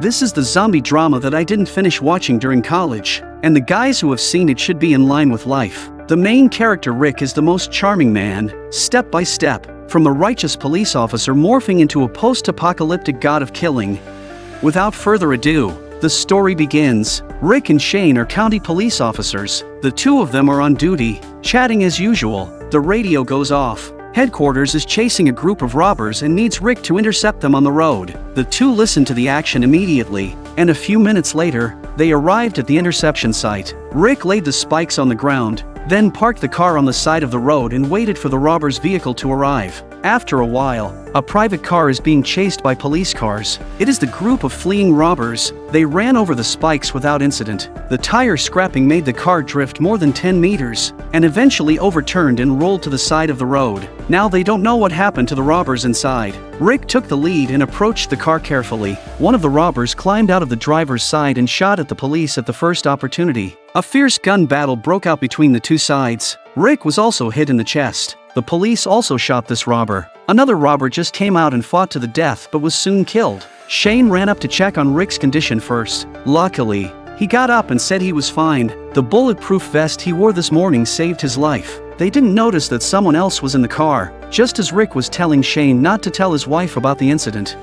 This is the zombie drama that I didn't finish watching during college, and the guys who have seen it should be in line with life. The main character Rick is the most charming man, step by step, from a righteous police officer morphing into a post-apocalyptic god of killing. Without further ado, the story begins. Rick and Shane are county police officers. The two of them are on duty, chatting as usual. The radio goes off. Headquarters is chasing a group of robbers and needs Rick to intercept them on the road. The two listen to the action immediately, and a few minutes later, they arrived at the interception site. Rick laid the spikes on the ground, then parked the car on the side of the road and waited for the robber's vehicle to arrive. After a while, a private car is being chased by police cars. It is the group of fleeing robbers. They ran over the spikes without incident. The tire scrapping made the car drift more than 10 meters, and eventually overturned and rolled to the side of the road. Now they don't know what happened to the robbers inside. Rick took the lead and approached the car carefully. One of the robbers climbed out of the driver's side and shot at the police at the first opportunity. A fierce gun battle broke out between the two sides. Rick was also hit in the chest. The police also shot this robber. Another robber just came out and fought to the death but was soon killed. Shane ran up to check on Rick's condition first. Luckily, he got up and said he was fine. The bulletproof vest he wore this morning saved his life. They didn't notice that someone else was in the car, just as Rick was telling Shane not to tell his wife about the incident.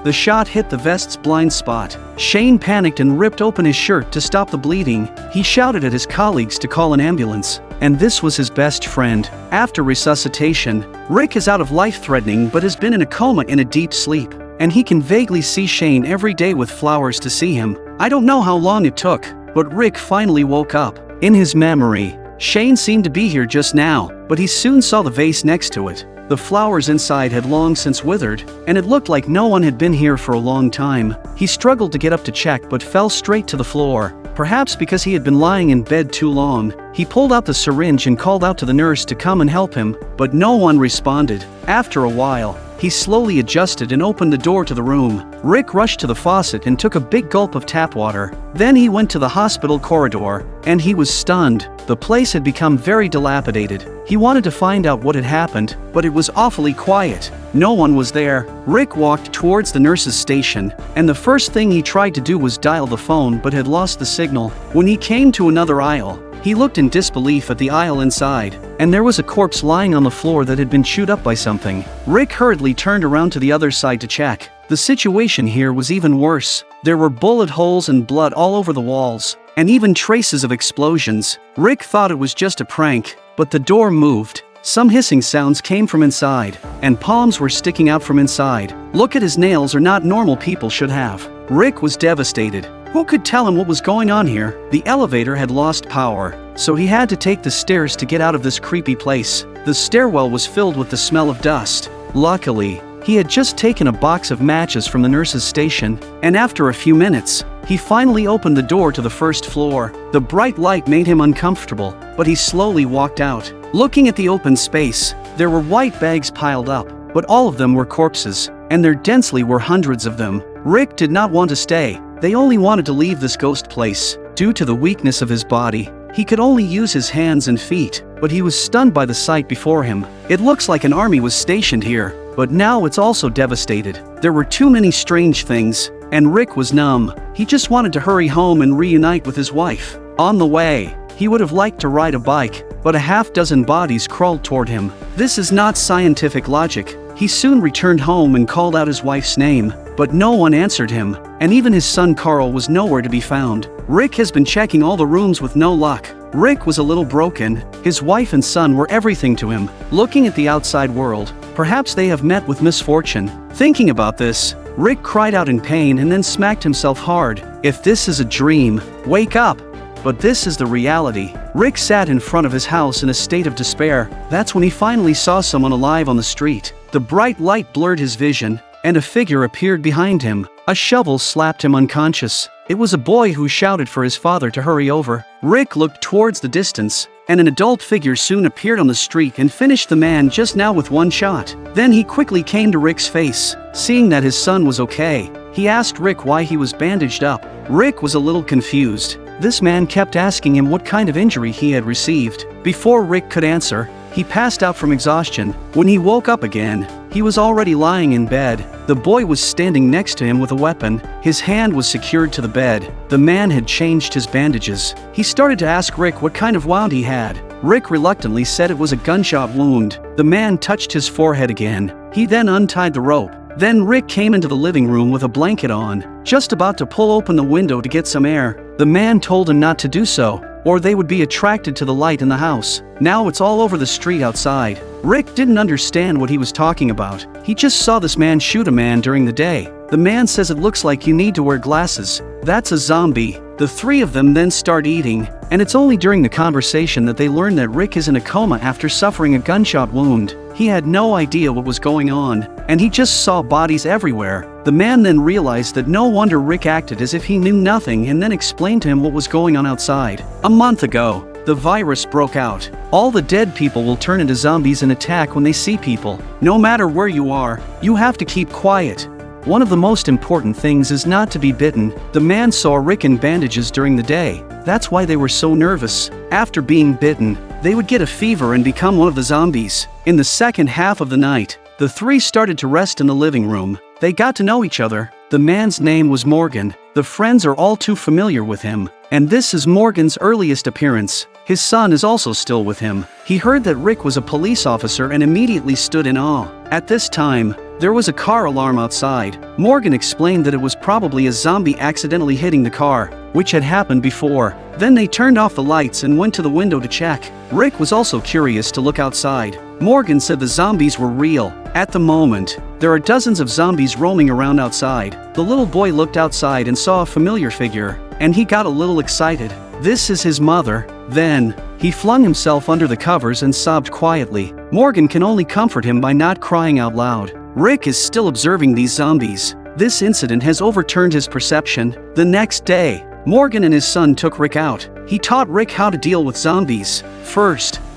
The shot hit the vest's blind spot. Shane panicked and ripped open his shirt to stop the bleeding. He shouted at his colleagues to call an ambulance, and this was his best friend. After resuscitation, Rick is out of life-threatening but has been in a coma in a deep sleep, and he can vaguely see Shane every day with flowers to see him. I don't know how long it took, but Rick finally woke up. In his memory, Shane seemed to be here just now, but he soon saw the vase next to it. The flowers inside had long since withered, and it looked like no one had been here for a long time. He struggled to get up to check but fell straight to the floor, perhaps because he had been lying in bed too long. He pulled out the syringe and called out to the nurse to come and help him, but no one responded. After a while, he slowly adjusted and opened the door to the room. Rick rushed to the faucet and took a big gulp of tap water. Then he went to the hospital corridor, and he was stunned. The place had become very dilapidated. He wanted to find out what had happened, but it was awfully quiet. No one was there. Rick walked towards the nurse's station, and the first thing he tried to do was dial the phone but had lost the signal. When he came to another aisle, he looked in disbelief at the aisle inside, and there was a corpse lying on the floor that had been chewed up by something. Rick hurriedly turned around to the other side to check. The situation here was even worse. There were bullet holes and blood all over the walls, and even traces of explosions. Rick thought it was just a prank, but the door moved. Some hissing sounds came from inside, and palms were sticking out from inside. Look at his nails are not normal people should have. Rick was devastated. Who could tell him what was going on here? The elevator had lost power, so he had to take the stairs to get out of this creepy place. The stairwell was filled with the smell of dust. Luckily, he had just taken a box of matches from the nurse's station, and after a few minutes, he finally opened the door to the first floor. The bright light made him uncomfortable, but he slowly walked out. Looking at the open space, there were white bags piled up, but all of them were corpses, and there densely were hundreds of them. Rick did not want to stay. They only wanted to leave this ghost place. Due to the weakness of his body, he could only use his hands and feet, but he was stunned by the sight before him. It looks like an army was stationed here, but now it's also devastated. There were too many strange things, and Rick was numb. He just wanted to hurry home and reunite with his wife. On the way, he would have liked to ride a bike, but a half-dozen bodies crawled toward him. This is not scientific logic. He soon returned home and called out his wife's name, but no one answered him, and even his son Carl was nowhere to be found. Rick has been checking all the rooms with no luck. Rick was a little broken. His wife and son were everything to him. Looking at the outside world, perhaps they have met with misfortune. Thinking about this, Rick cried out in pain and then smacked himself hard. If this is a dream, wake up! But this is the reality. Rick sat in front of his house in a state of despair. That's when he finally saw someone alive on the street. The bright light blurred his vision, and a figure appeared behind him. A shovel slapped him unconscious. It was a boy who shouted for his father to hurry over. Rick looked towards the distance, and an adult figure soon appeared on the street and finished the man just now with one shot. Then he quickly came to Rick's face. Seeing that his son was okay, he asked Rick why he was bandaged up. Rick was a little confused. This man kept asking him what kind of injury he had received. Before Rick could answer, he passed out from exhaustion. When he woke up again, he was already lying in bed. The boy was standing next to him with a weapon. His hand was secured to the bed. The man had changed his bandages. He started to ask Rick what kind of wound he had. Rick reluctantly said it was a gunshot wound. The man touched his forehead again. He then untied the rope. Then Rick came into the living room with a blanket on, just about to pull open the window to get some air. The man told him not to do so, or they would be attracted to the light in the house. Now it's all over the street outside. Rick didn't understand what he was talking about. He just saw this man shoot a man during the day. The man says it looks like you need to wear glasses. That's a zombie. The three of them then start eating, and it's only during the conversation that they learn that Rick is in a coma after suffering a gunshot wound. He had no idea what was going on, and he just saw bodies everywhere. The man then realized that no wonder Rick acted as if he knew nothing and then explained to him what was going on outside. A month ago, the virus broke out. All the dead people will turn into zombies and attack when they see people. No matter where you are, you have to keep quiet. One of the most important things is not to be bitten. The man saw Rick in bandages during the day. That's why they were so nervous. After being bitten, they would get a fever and become one of the zombies. In the second half of the night, the three started to rest in the living room. They got to know each other. The man's name was Morgan. The friends are all too familiar with him. And this is Morgan's earliest appearance. His son is also still with him. He heard that Rick was a police officer and immediately stood in awe. At this time, there was a car alarm outside. Morgan explained that it was probably a zombie accidentally hitting the car, which had happened before. Then they turned off the lights and went to the window to check. Rick was also curious to look outside. Morgan said the zombies were real. At the moment, there are dozens of zombies roaming around outside. The little boy looked outside and saw a familiar figure, and he got a little excited. This is his mother. Then, he flung himself under the covers and sobbed quietly. Morgan can only comfort him by not crying out loud. Rick is still observing these zombies. This incident has overturned his perception. The next day, Morgan and his son took Rick out. He taught Rick how to deal with zombies.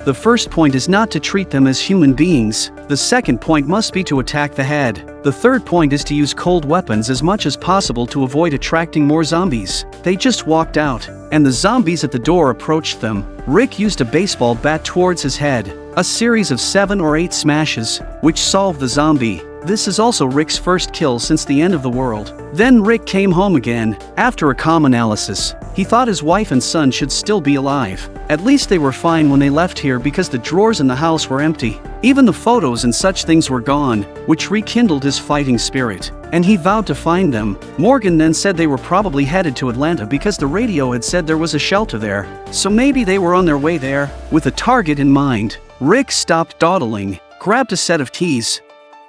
The first point is not to treat them as human beings. The second point must be to attack the head. The third point is to use cold weapons as much as possible to avoid attracting more zombies. They just walked out, and the zombies at the door approached them. Rick used a baseball bat towards his head. A series of 7 or 8 smashes, which solved the zombie. This is also Rick's first kill since the end of the world. Then Rick came home again. After a calm analysis, he thought his wife and son should still be alive. At least they were fine when they left here because the drawers in the house were empty. Even the photos and such things were gone, which rekindled his fighting spirit. And he vowed to find them. Morgan then said they were probably headed to Atlanta because the radio had said there was a shelter there. So maybe they were on their way there, with a target in mind. Rick stopped dawdling, grabbed a set of keys,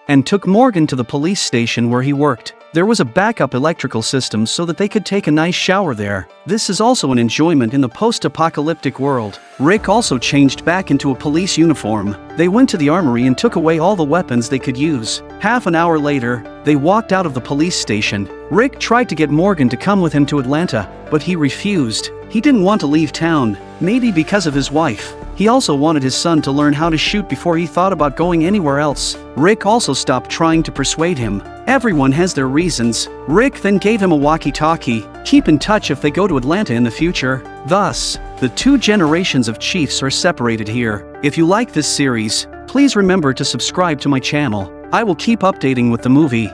and took Morgan to the police station where he worked. There was a backup electrical system so that they could take a nice shower there. This is also an enjoyment in the post-apocalyptic world. Rick also changed back into a police uniform. They went to the armory and took away all the weapons they could use. Half an hour later, they walked out of the police station. Rick tried to get Morgan to come with him to Atlanta, but he refused. He didn't want to leave town, maybe because of his wife. He also wanted his son to learn how to shoot before he thought about going anywhere else. Rick also stopped trying to persuade him. Everyone has their reasons. Rick then gave him a walkie-talkie. Keep in touch if they go to Atlanta in the future. Thus, the 2 generations of chiefs are separated here. If you like this series, please remember to subscribe to my channel. I will keep updating with the movie.